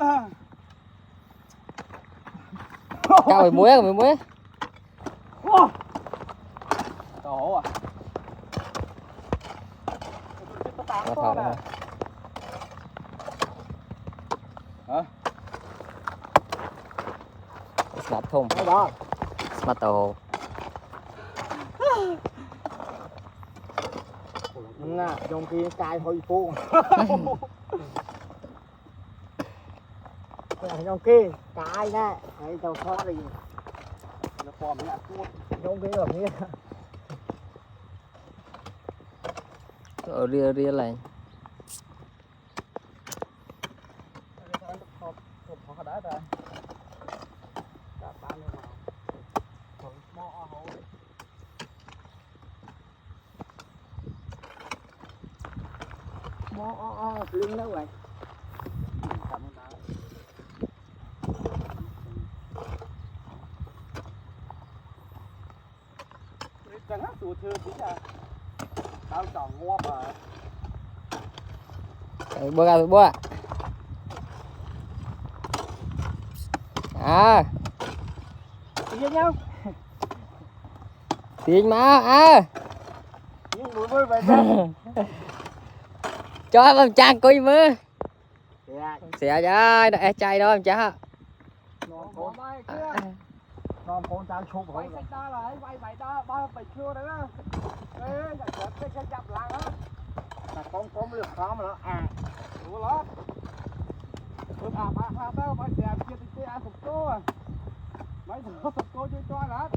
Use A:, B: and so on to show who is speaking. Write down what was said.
A: Cao mười muối.
B: Tổ à.
A: Có thọ nữa.
B: Hả?
A: Smart thùng.
B: Đó.
A: Smart tàu.
B: Nè, trong kia cài hơi phu. Trong kia cài nè, cái tàu khó gì. Nó bom nhẹ tuốt. Trong kia ở kia.
A: Ở ria này.
B: Họ đá ra. Đá ba luôn nào. Không mò hổ. Mò lưng đâu vậy? Chẳng hát tụi thưa tí à. Tao chọn ngọt à.
A: Bữa à. À.
B: Tiếng nhau.
A: Tiếng má à.
B: Nhưng bụi bơi vậy sao?
A: Cho em trang coi mưa.
B: Dạ.
A: Xẻ ra đại chạy đó em cha.
B: Con con tao chụp vậy ta là vậy ta ba phải chưa đấy á. Ê, cái chập lại á. Là con lượt khó mà nó à. Đúng đó. Tôi ba tao phải xem kia thì ai phục tô à. Mấy thằng phục tô chơi cho đó.